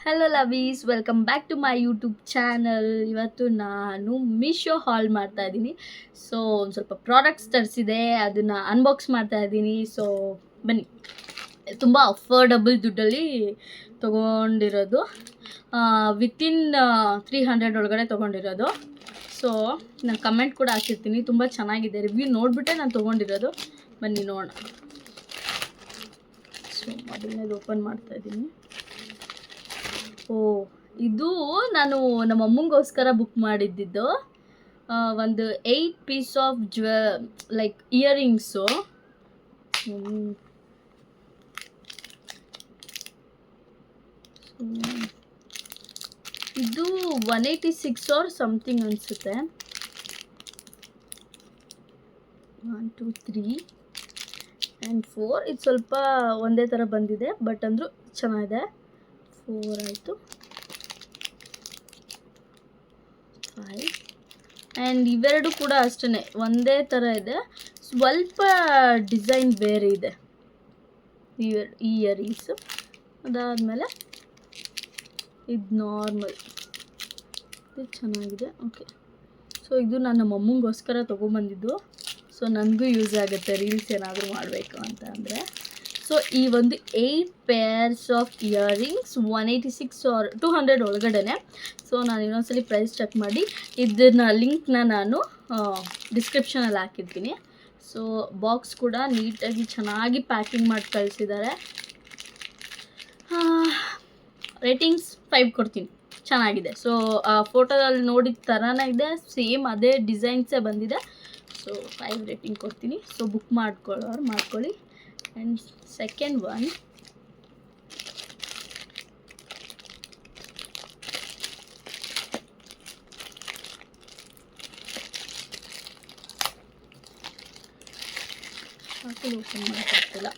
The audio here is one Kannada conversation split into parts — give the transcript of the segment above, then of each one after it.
Hello lovies, welcome back to my YouTube channel. ಇವತ್ತು ನಾನು ಮೀಶೋ ಹಾಲ್ ಮಾಡ್ತಾ ಇದ್ದೀನಿ. ಸೊ ಒಂದು ಸ್ವಲ್ಪ ಪ್ರಾಡಕ್ಟ್ಸ್ ತರಿಸಿದೆ, ಅದನ್ನು ಅನ್ಬಾಕ್ಸ್ ಮಾಡ್ತಾ ಇದ್ದೀನಿ. ಸೊ ಬನ್ನಿ, ತುಂಬ ಅಫೋರ್ಡಬಲ್ ದುಡ್ಡಲ್ಲಿ ತೊಗೊಂಡಿರೋದು, ವಿತಿನ್ 300 ಒಳಗಡೆ ತೊಗೊಂಡಿರೋದು. ಸೊ ನಾನು ಕಮೆಂಟ್ ಕೂಡ ಹಾಕಿರ್ತೀನಿ, ತುಂಬ ಚೆನ್ನಾಗಿದೆ, ರಿವ್ಯೂ ನೋಡಿಬಿಟ್ಟೆ ನಾನು ತೊಗೊಂಡಿರೋದು. ಬನ್ನಿ ನೋಡೋಣ. ಸೊ ಮೊದಲನೇದು ಓಪನ್ ಮಾಡ್ತಾ ಇದ್ದೀನಿ. ಇದು ನಾನು ನಮ್ಮ ಅಮ್ಮಂಗೋಸ್ಕರ ಬುಕ್ ಮಾಡಿದ್ದಿದ್ದು. ಒಂದು 8 ಪೀಸ್ ಆಫ್ ಲೈಕ್ ಇಯರಿಂಗ್ಸು. ಇದು 186 ಆರ್ ಸಮಥಿಂಗ್ ಅನಿಸುತ್ತೆ. 1 2 3 ಆ್ಯಂಡ್ 4. ಇದು ಸ್ವಲ್ಪ ಒಂದೇ ಥರ ಬಂದಿದೆ, ಬಟ್ ಅಂದರೂ ಚೆನ್ನಾಗಿದೆ. 4 ಆಯಿತು, 5. ಆ್ಯಂಡ್ ಇವೆರಡು ಕೂಡ ಅಷ್ಟೇ, ಒಂದೇ ಥರ ಇದೆ, ಸ್ವಲ್ಪ ಡಿಸೈನ್ ಬೇರೆ ಇದೆ ಇಯರಿಂಗ್ಸು. ಅದಾದಮೇಲೆ ಇದು ನಾರ್ಮಲ್, ಇದು ಚೆನ್ನಾಗಿದೆ. ಓಕೆ, ಸೊ ಇದು ನಾನು ನಮ್ಮ ಅಮ್ಮಂಗೋಸ್ಕರ ತೊಗೊಂಬಂದಿದ್ದು. ಸೊ ನನಗೂ ಯೂಸ್ ಆಗುತ್ತೆ ರೀಲ್ಸ್ ಏನಾದರೂ ಮಾಡಬೇಕು ಅಂತ ಅಂದರೆ. ಸೊ ಈ ಒಂದು 8 ಪೇರ್ಸ್ ಆಫ್ ಇಯರಿಂಗ್ಸ್ 186 ಆರ್ 200 ಒಳಗಡೆ. ಸೊ ನಾನು ಇನ್ನೊಂದ್ಸಲಿ ಪ್ರೈಸ್ ಚೆಕ್ ಮಾಡಿ ಇದನ್ನ ಲಿಂಕ್ನ ನಾನು ಡಿಸ್ಕ್ರಿಪ್ಷನಲ್ಲಿ ಹಾಕಿರ್ತೀನಿ. ಸೊ ಬಾಕ್ಸ್ ಕೂಡ ನೀಟಾಗಿ ಚೆನ್ನಾಗಿ ಪ್ಯಾಕಿಂಗ್ ಮಾಡಿ ಕಳಿಸಿದ್ದಾರೆ. ರೇಟಿಂಗ್ಸ್ 5 ಕೊಡ್ತೀನಿ, ಚೆನ್ನಾಗಿದೆ. ಸೊ ಫೋಟೋದಲ್ಲಿ ನೋಡಿದ ಥರನೇ ಇದೆ, ಸೇಮ್ ಅದೇ ಡಿಸೈನ್ಸೇ ಬಂದಿದೆ. ಸೊ 5 ರೇಟಿಂಗ್ ಕೊಡ್ತೀನಿ. ಸೊ ಬುಕ್ ಮಾಡ್ಕೊಳ್ಳೋರು ಮಾಡ್ಕೊಳ್ಳಿ. ಆ್ಯಂಡ್ ಸೆಕೆಂಡ್ ಒನ್, ಓಪನ್ ಮಾಡೋಕ್ಕಾಗ್ತಿಲ್ಲ.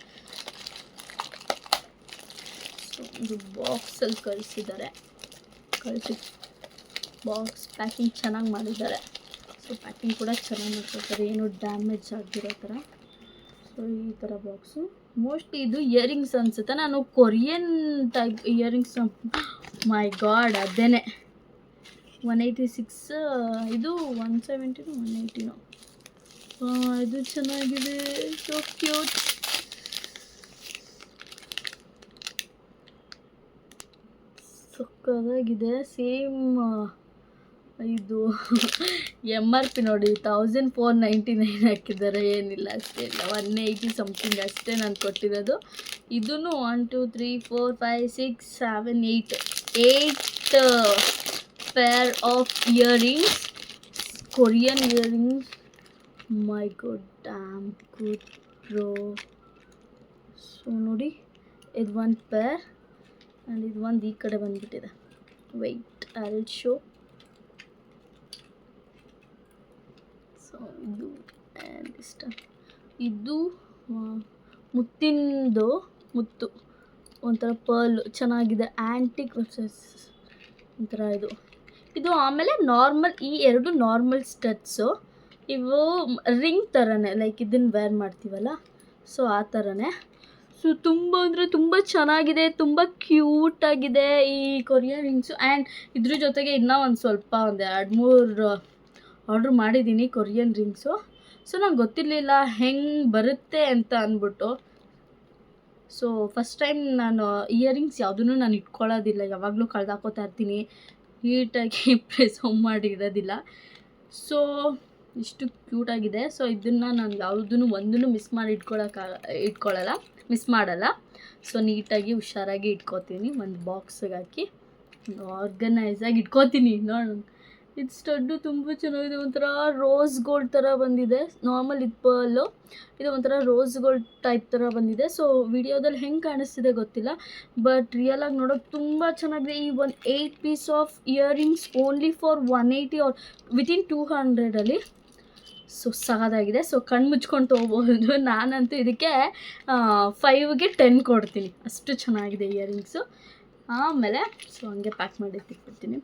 ಸೊ ಇದು ಬಾಕ್ಸಲ್ಲಿ ಕಳಿಸಿದ್ದಾರೆ, ಬಾಕ್ಸ್ ಪ್ಯಾಕಿಂಗ್ ಚೆನ್ನಾಗಿ ಮಾಡಿದ್ದಾರೆ. ಸೊ ಪ್ಯಾಕಿಂಗ್ ಕೂಡ ಚೆನ್ನಾಗಿ ಮಾಡ್ಕೊಳ್ತಾರೆ, ಏನು ಡ್ಯಾಮೇಜ್ ಆಗಿರೋ ಥರ. ಸೊ ಈ ಥರ ಬಾಕ್ಸು. ಮೋಸ್ಟ್ಲಿ ಇದು ಇಯರಿಂಗ್ಸ್ ಅನಿಸುತ್ತೆ, ನಾನು ಕೊರಿಯನ್ ಟೈಪ್ ಇಯರಿಂಗ್ಸ್. ಮೈ ಗಾಡ್, ಅದೇನೆ 186, ಇದು 170 180. ಇದು ಚೆನ್ನಾಗಿದೆ, ಸೊ ಕ್ಯೂಟ್. ಸಕ್ಕದಾಗಿದೆ. ಸೇಮ್ ಇದು MRP ನೋಡಿ 1499 ಹಾಕಿದ್ದಾರೆ. ಏನಿಲ್ಲ, ಅಷ್ಟೇ ಇಲ್ಲ, 180 ಸಮಥಿಂಗ್ ಅಷ್ಟೇ ನಾನು ಕೊಟ್ಟಿರೋದು. ಇದೂ 1 2 3 4 5 6 7 8 pair of earrings, Korean earrings. My good, dam good bro. So ನೋಡಿ, ಇದು ಒಂದು ಪೇರ್ ಆ್ಯಂಡ್ ಇದು ಒಂದು ಈ ಕಡೆ ಬಂದುಬಿಟ್ಟಿದೆ. Wait, I will show. So ಇದು ಆ್ಯಂಡ್ ಇಷ್ಟ, ಇದು ಮುತ್ತು ಒಂಥರ ಪರ್ಲು ಚೆನ್ನಾಗಿದೆ, ಆ್ಯಂಟಿಕ್ ಒಂಥರ ಇದು. ಆಮೇಲೆ ನಾರ್ಮಲ್, ಈ ಎರಡು ನಾರ್ಮಲ್ ಸ್ಟಡ್ಸು. ಇವು ರಿಂಗ್ ಥರನೇ, ಲೈಕ್ ಇದನ್ನು ವೇರ್ ಮಾಡ್ತೀವಲ್ಲ, ಸೊ ಆ ಥರನೇ. ಸೊ ತುಂಬ ಅಂದರೆ ತುಂಬ ಚೆನ್ನಾಗಿದೆ, ತುಂಬ ಕ್ಯೂಟಾಗಿದೆ ಈ ಕೊರಿಯನ್ ರಿಂಗ್ಸು. ಆ್ಯಂಡ್ ಇದ್ರ ಜೊತೆಗೆ ಇನ್ನೂ ಒಂದು 2-3 ಆರ್ಡ್ರ್ ಮಾಡಿದ್ದೀನಿ ಕೊರಿಯನ್ ರಿಂಗ್ಸು. ಸೊ ನಂಗೆ ಗೊತ್ತಿರಲಿಲ್ಲ ಹೆಂಗೆ ಬರುತ್ತೆ ಅಂತ ಅಂದ್ಬಿಟ್ಟು. ಸೊ ಫಸ್ಟ್ ಟೈಮ್ ನಾನು ಇಯರಿಂಗ್ಸ್ ಯಾವುದೂ ನಾನು ಇಟ್ಕೊಳ್ಳೋದಿಲ್ಲ, ಯಾವಾಗಲೂ ಕಳೆದಾಕೋತಾ ಇರ್ತೀನಿ, ನೀಟಾಗಿ ಮಾಡಿ ಇಡೋದಿಲ್ಲ. ಸೊ ಇಷ್ಟು ಕ್ಯೂಟಾಗಿದೆ. ಸೊ ಇದನ್ನು ನಾನು ಒಂದೂ ಮಿಸ್ ಮಾಡಿ ಇಟ್ಕೊಳ್ಳಲ್ಲ, ಮಿಸ್ ಮಾಡಲ್ಲ. ಸೊ ನೀಟಾಗಿ ಹುಷಾರಾಗಿ ಇಟ್ಕೋತೀನಿ, ಒಂದು ಬಾಕ್ಸಿಗೆ ಹಾಕಿ ಆರ್ಗನೈಸಾಗಿ ಇಟ್ಕೋತೀನಿ. ನೋಡೋಣ, ಇದು ಸ್ಟಡ್ಡು ತುಂಬ ಚೆನ್ನಾಗಿದೆ, ಒಂಥರ ರೋಸ್ ಗೋಲ್ಡ್ ಥರ ಬಂದಿದೆ. ನಾರ್ಮಲ್ ಇದು ಪರ್ಲು, ಇದು ಒಂಥರ ರೋಸ್ ಗೋಲ್ಡ್ ಟೈಪ್ ಥರ ಬಂದಿದೆ. ಸೊ ವಿಡಿಯೋದಲ್ಲಿ ಹೆಂಗೆ ಕಾಣಿಸ್ತಿದೆ ಗೊತ್ತಿಲ್ಲ, ಬಟ್ ರಿಯಲಾಗಿ ನೋಡೋಕೆ ತುಂಬ ಚೆನ್ನಾಗಿದೆ. ಈ ಒಂದು 8 piece of earrings only for 180 or within 200 so ಸಹದಾಗಿದೆ. ಸೊ ಕಣ್ಣು ಮುಚ್ಕೊಂಡು ತೊಗೋಬೋದು. ನಾನಂತೂ ಇದಕ್ಕೆ 5ಗೆ 10 ಕೊಡ್ತೀನಿ, ಅಷ್ಟು ಚೆನ್ನಾಗಿದೆ ಇಯರಿಂಗ್ಸು. ಆಮೇಲೆ ಸೊ ಹಂಗೆ ಪ್ಯಾಕ್ ಮಾಡಿ ತಿಕ್ಬಿಡ್ತೀನಿ.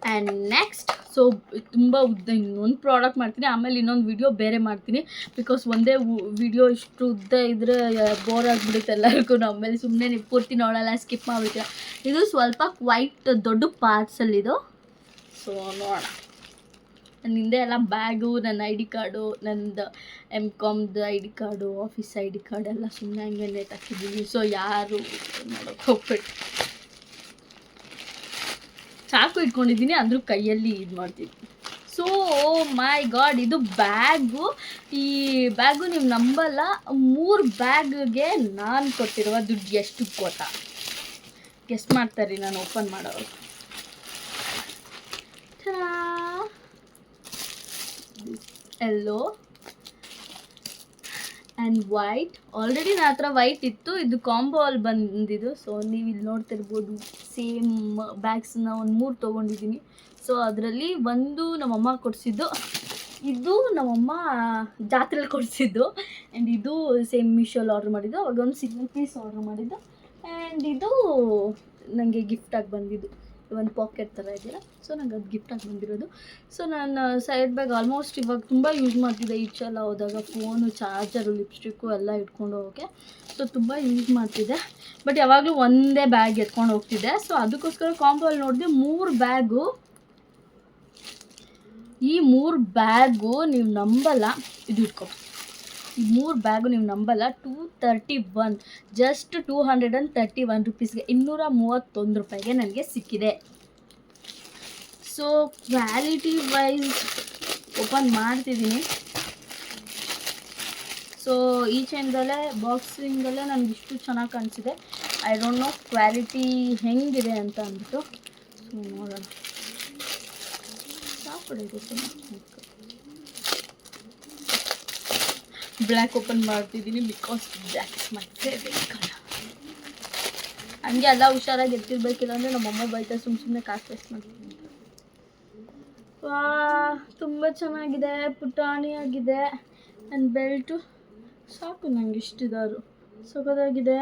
ಆ್ಯಂಡ್ ನೆಕ್ಸ್ಟ್, ಸೊ ತುಂಬ ಉದ್ದ ಇನ್ನೊಂದು ಪ್ರಾಡಕ್ಟ್ ಮಾಡ್ತೀನಿ, ಆಮೇಲೆ ಇನ್ನೊಂದು ವಿಡಿಯೋ ಬೇರೆ ಮಾಡ್ತೀನಿ. ಬಿಕಾಸ್ ಒಂದೇ ವಿಡಿಯೋ ಇಷ್ಟು ಉದ್ದ ಇದ್ದರೆ ಬೋರ್ ಆಗಿಬಿಡುತ್ತೆ ಎಲ್ಲರಿಗೂ. ಆಮೇಲೆ ಸುಮ್ಮನೆ ನೀವು ಪೂರ್ತಿ ನೋಡೋಲ್ಲ, ಸ್ಕಿಪ್ ಮಾಡಿಬಿಡ್ತೀರ. ಇದು ಸ್ವಲ್ಪ ಕ್ವೈಟ್ ದೊಡ್ಡ ಪಾರ್ಸಲ್. ಸೊ ನೋಡೋಣ. ನನ್ನ ಹಿಂದೆ ಎಲ್ಲ ಬ್ಯಾಗು, ನನ್ನ ID ಕಾರ್ಡು, ನನ್ನದು MCOMದು ID card, office ID card ಎಲ್ಲ ಸುಮ್ಮನೆ ಹಂಗೆ ನೇತಾಕಿದ್ದೀನಿ. ಸೊ ಯಾರು ಮಾಡೋಕ್ಕೆ ಹೋಗ್ಬಿಟ್ಟು ಚಾಕು ಇಟ್ಕೊಂಡಿದ್ದೀನಿ, ಅಂದರೂ ಕೈಯಲ್ಲಿ ಇದು ಮಾಡ್ತೀನಿ. ಸೊ ಮೈ ಗಾಡ್, ಇದು ಬ್ಯಾಗು. ಈ ಬ್ಯಾಗು ನೀವು ನಂಬಲ್ಲ, 3 ಬ್ಯಾಗ್ಗೆ ನಾನು ಕೊಟ್ಟಿರುವ ದುಡ್ಡು ಎಷ್ಟು ಗೊತ್ತಾ? ಗೆಸ್ಟ್ ಮಾಡ್ತಾರೆ ನಾನು ಓಪನ್ ಮಾಡೋರು. ಎಲ್ಲೋ ಆ್ಯಂಡ್ ವೈಟ್. ಆಲ್ರೆಡಿ ನನ್ನ ಹತ್ರ ವೈಟ್ ಇತ್ತು, ಇದು ಕಾಂಬೋ ಅಲ್ಲಿ ಬಂದಿದ್ದು. ಸೊ ನೀವು ಇಲ್ಲಿ ನೋಡ್ತಿರ್ಬೋದು, ಸೇಮ್ ಬ್ಯಾಗ್ಸನ್ನ ಒಂದು 3 ತೊಗೊಂಡಿದ್ದೀನಿ. ಸೊ ಅದರಲ್ಲಿ ಒಂದು ನಮ್ಮಮ್ಮ ಕೊಡಿಸಿದ್ದು, ಇದು ನಮ್ಮಮ್ಮ ಜಾತ್ರೆಯಲ್ಲಿ ಕೊಡಿಸಿದ್ದು, ಆ್ಯಂಡ್ ಇದು ಸೇಮ್ ಮೀಶೋಲ್ಲಿ ಆರ್ಡ್ರ್ ಮಾಡಿದ್ದು. ಅವಾಗ ಒಂದು 6 ಪೀಸ್ ಆರ್ಡ್ರ್ ಮಾಡಿದ್ದು, ಆ್ಯಂಡ್ ಇದು ನನಗೆ ಗಿಫ್ಟಾಗಿ ಬಂದಿದ್ದು. ಒಂದು ಪಾಕೆಟ್ ಥರ ಇದೆಯಲ್ಲ, ಸೊ ನಂಗೆ ಅದು ಗಿಫ್ಟಾಗಿ ಬಂದಿರೋದು. ಸೊ ನಾನು ಸೈಡ್ ಬ್ಯಾಗ್ ಆಲ್ಮೋಸ್ಟ್ ಇವಾಗ ತುಂಬ ಯೂಸ್ ಮಾಡ್ತಿದ್ದೆ. ಈಚೆಲ್ಲ ಹೋದಾಗ ಫೋನು, ಚಾರ್ಜರು, ಲಿಪ್ಸ್ಟಿಕ್ಕು ಎಲ್ಲ ಇಟ್ಕೊಂಡು ಹೋಗೋಕ್ಕೆ. ಸೊ ತುಂಬ ಯೂಸ್ ಮಾಡ್ತಿದ್ದೆ, ಬಟ್ ಯಾವಾಗಲೂ ಒಂದೇ ಬ್ಯಾಗ್ ಎತ್ಕೊಂಡು ಹೋಗ್ತಿದ್ದೆ. ಸೊ ಅದಕ್ಕೋಸ್ಕರ ಕಾಂಬೋ ಅಲ್ಲಿ ನೋಡಿದೆ 3 ಬ್ಯಾಗು. ಈ 3 ಬ್ಯಾಗು ನೀವು ನಂಬಲ್ಲ, ಇದು ಇಟ್ಕೊ, ಈ 3 ಬ್ಯಾಗು ನೀವು ನಂಬಲ್ಲ, 231, ಜಸ್ಟ್ 231 ರುಪೀಸ್ಗೆ, 231 ರೂಪಾಯಿಗೆ ನನಗೆ ಸಿಕ್ಕಿದೆ. ಸೊ ಕ್ವಾಲಿಟಿ ವೈಸ್ ಓಪನ್ ಮಾಡ್ತಿದ್ದೀನಿ. ಸೊ ಈಚೆಯಿಂದಲೇ ಬಾಕ್ಸಿಂಗಲ್ಲೇ ನನಗಿಷ್ಟು ಚೆನ್ನಾಗಿ ಕಾಣಿಸಿದೆ. ಐ ಡೋಂಟ್ ನೋ ಕ್ವಾಲಿಟಿ ಹೆಂಗಿದೆ ಅಂತ ಅಂದ್ಬಿಟ್ಟು. ಸೊ ನೋಡೋಣ. ಬ್ಲ್ಯಾಕ್ ಓಪನ್ ಮಾಡ್ತಿದ್ದೀನಿ, because black is my favourite colour. ಹಂಗೆ ಎಲ್ಲ ಹುಷಾರಾಗಿ ಎತ್ತಿರ್ಬೇಕಿಲ್ಲ ಅಂದರೆ ನಮ್ಮಮ್ಮ ಬೈತಾ ಸುಮ್ಮನೆ ಕಾಸು ವೇಸ್ಟ್ ಮಾಡ್ತೀನಿ. ತುಂಬ ಚೆನ್ನಾಗಿದೆ, ಪುಟಾಣಿಯಾಗಿದೆ. ಆ್ಯಂಡ್ ಬೆಲ್ಟು ಸಾಕು ನನಗೆ ಇಷ್ಟಿದಾರು ಸಖತ್ತಾಗಿದೆ.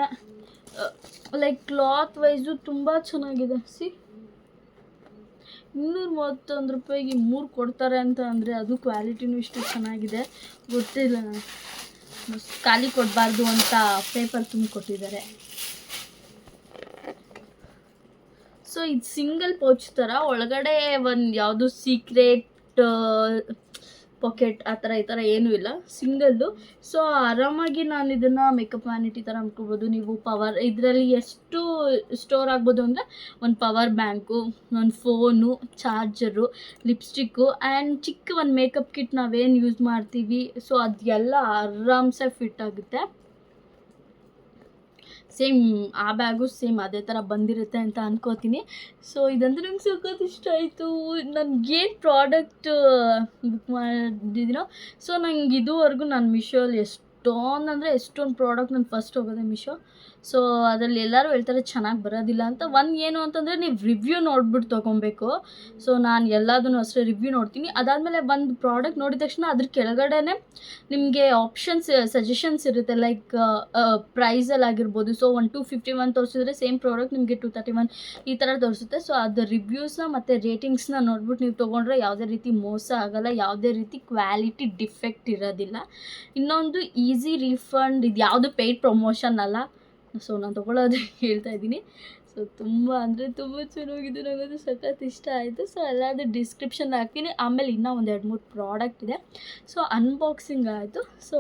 ಲೈಕ್ ಕ್ಲಾತ್ ವೈಸು ತುಂಬ ಚೆನ್ನಾಗಿದೆ. 231 ರೂಪಾಯಿಗೆ 3 ಕೊಡ್ತಾರೆ ಅಂತ ಅಂದರೆ ಅದು ಕ್ವಾಲಿಟಿನೂ ಇಷ್ಟು ಚೆನ್ನಾಗಿದೆ. ಗೊತ್ತಿಲ್ಲ, ಖಾಲಿ ಕೊಡಬಾರ್ದು ಅಂತ ಪೇಪರ್ ತುಂಬ ಕೊಟ್ಟಿದ್ದಾರೆ. ಸೊ ಇದು ಸಿಂಗಲ್ ಪೌಚ್ ಥರ, ಒಳಗಡೆ ಒಂದು ಯಾವುದು ಸೀಕ್ರೆಟ್ ಪಾಕೆಟ್ ಆ ಥರ ಈ ಥರ ಏನೂ ಇಲ್ಲ, ಸಿಂಗಲ್ಲು. ಸೊ ಆರಾಮಾಗಿ ನಾನು ಇದನ್ನು ಮೇಕಪ್ ವ್ಯಾನಿಟಿ ಥರ ಅನ್ಕೋಬೋದು. ನೀವು ಪವರ್ ಇದರಲ್ಲಿ ಎಷ್ಟು ಸ್ಟೋರ್ ಆಗ್ಬೋದು ಅಂದರೆ, ಒಂದು ಪವರ್ ಬ್ಯಾಂಕು, ಒಂದು ಫೋನು, ಚಾರ್ಜರು, ಲಿಪ್ಸ್ಟಿಕ್ಕು, ಆ್ಯಂಡ್ ಚಿಕ್ಕ ಒಂದು ಮೇಕಪ್ ಕಿಟ್ ನಾವೇನು ಯೂಸ್ ಮಾಡ್ತೀವಿ, ಸೊ ಅದೆಲ್ಲ ಆರಾಮ್ಸೆ ಫಿಟ್ ಆಗುತ್ತೆ. ಸೇಮ್ ಆ ಬ್ಯಾಗು ಸೇಮ್ ಅದೇ ಥರ ಬಂದಿರುತ್ತೆ ಅಂತ ಅನ್ಕೋತೀನಿ. ಸೊ ಇದಂತೂ ನಂಗೆ ಸಖತ್ ಇಷ್ಟ ಆಯಿತು. ನನಗೇನು ಪ್ರಾಡಕ್ಟ್ ಬುಕ್ ಮಾಡಿದ್ದೀನೋ, ಸೊ ನಂಗೆ ಇದುವರೆಗೂ ನಾನು ಮೀಶೋಲ್ಲಿ ಎಷ್ಟೊಂದು ಪ್ರಾಡಕ್ಟ್ ನಾನು ಫಸ್ಟ್ ಹೋಗೋದೆ ಮೀಶೋ. ಸೊ ಅದರಲ್ಲಿ ಎಲ್ಲರೂ ಹೇಳ್ತಾರೆ ಚೆನ್ನಾಗಿ ಬರೋದಿಲ್ಲ ಅಂತ. ಏನು ಅಂತಂದರೆ ನೀವು ರಿವ್ಯೂ ನೋಡ್ಬಿಟ್ಟು ತೊಗೊಬೇಕು. ಸೊ ನಾನು ಎಲ್ಲದನ್ನು ಅಷ್ಟೇ ರಿವ್ಯೂ ನೋಡ್ತೀನಿ. ಅದಾದಮೇಲೆ ಒಂದು ಪ್ರಾಡಕ್ಟ್ ನೋಡಿದ ತಕ್ಷಣ ಅದ್ರ ಕೆಳಗಡೆ ನಿಮಗೆ ಆಪ್ಷನ್ಸ್ ಸಜೆಷನ್ಸ್ ಇರುತ್ತೆ, ಲೈಕ್ ಪ್ರೈಸಲ್ಲಿ ಆಗಿರ್ಬೋದು. ಸೊ 251 ತೋರಿಸಿದ್ರೆ ಸೇಮ್ ಪ್ರಾಡಕ್ಟ್ ನಿಮಗೆ 231 ಈ ಥರ ತೋರಿಸುತ್ತೆ. ಸೊ ಅದು ರಿವ್ಯೂಸ್ನ ಮತ್ತು ರೇಟಿಂಗ್ಸ್ನ ನೋಡ್ಬಿಟ್ಟು ನೀವು ತೊಗೊಂಡ್ರೆ ಯಾವುದೇ ರೀತಿ ಮೋಸ ಆಗೋಲ್ಲ, ಯಾವುದೇ ರೀತಿ ಕ್ವಾಲಿಟಿ ಡಿಫೆಕ್ಟ್ ಇರೋದಿಲ್ಲ. ಇನ್ನೊಂದು ಈಸಿ ರೀಫಂಡ್, ಇದು ಯಾವುದು ಪೇಯ್ಡ್ ಪ್ರಮೋಷನ್ ಅಲ್ಲ. ಸೊ ನಾನು ತೊಗೊಳ್ಳೋದು ಹೇಳ್ತಾ ಇದ್ದೀನಿ. ಸೊ ತುಂಬ ಅಂದರೆ ತುಂಬ ಚೆನ್ನಾಗಿದೆ, ನನಗದು ಸಖತ್ ಇಷ್ಟ ಆಯಿತು. ಸೊ ಎಲ್ಲಾದರೂ ಡಿಸ್ಕ್ರಿಪ್ಷನ್ ಹಾಕ್ತೀನಿ. ಆಮೇಲೆ ಇನ್ನೂ ಒಂದು 2-3 ಪ್ರಾಡಕ್ಟ್ ಇದೆ. ಸೊ ಅನ್ಬಾಕ್ಸಿಂಗ್ ಆಯಿತು. ಸೊ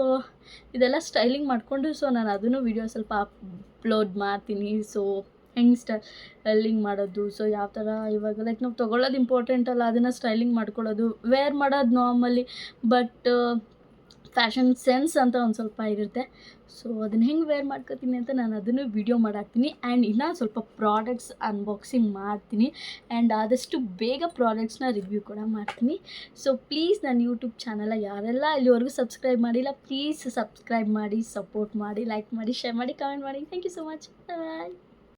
ಇದೆಲ್ಲ ಸ್ಟೈಲಿಂಗ್ ಮಾಡಿಕೊಂಡು, ಸೊ ನಾನು ಅದನ್ನು ವೀಡಿಯೋ ಸ್ವಲ್ಪ ಅಪ್ಲೋಡ್ ಮಾಡ್ತೀನಿ. ಸೊ ಹೆಂಗೆ ಸ್ಟೈಲಿಂಗ್ ಮಾಡೋದು, ಸೊ ಯಾವ ಥರ ಇವಾಗ ಲೈಕ್ ನಾವು ತೊಗೊಳ್ಳೋದು ಇಂಪಾರ್ಟೆಂಟ್ ಅಲ್ಲ, ಅದನ್ನು ಸ್ಟೈಲಿಂಗ್ ಮಾಡ್ಕೊಳ್ಳೋದು, ವೇರ್ ಮಾಡೋದು ನಾರ್ಮಲಿ, ಬಟ್ ಫ್ಯಾಷನ್ ಸೆನ್ಸ್ ಅಂತ ಒಂದು ಸ್ವಲ್ಪ ಇರುತ್ತೆ. ಸೊ ಅದನ್ನು ಹೆಂಗೆ ವೇರ್ ಮಾಡ್ಕೊತೀನಿ ಅಂತ ನಾನು ಅದನ್ನು ವಿಡಿಯೋ ಮಾಡಾಕ್ತೀನಿ. ಆ್ಯಂಡ್ ಇನ್ನೂ ಸ್ವಲ್ಪ ಪ್ರಾಡಕ್ಟ್ಸ್ ಅನ್ಬಾಕ್ಸಿಂಗ್ ಮಾಡ್ತೀನಿ, ಆ್ಯಂಡ್ ಆದಷ್ಟು ಬೇಗ ಪ್ರಾಡಕ್ಟ್ಸ್ನ ರಿವ್ಯೂ ಕೂಡ ಮಾಡ್ತೀನಿ. ಸೊ ಪ್ಲೀಸ್ ನನ್ನ ಯೂಟ್ಯೂಬ್ ಚಾನಲ್ ಯಾರೆಲ್ಲ ಇಲ್ಲಿವರೆಗೂ ಸಬ್ಸ್ಕ್ರೈಬ್ ಮಾಡಿಲ್ಲ, ಪ್ಲೀಸ್ ಸಬ್ಸ್ಕ್ರೈಬ್ ಮಾಡಿ, ಸಪೋರ್ಟ್ ಮಾಡಿ, ಲೈಕ್ ಮಾಡಿ, ಶೇರ್ ಮಾಡಿ, ಕಮೆಂಟ್ ಮಾಡಿ. Thank you so much. Bye.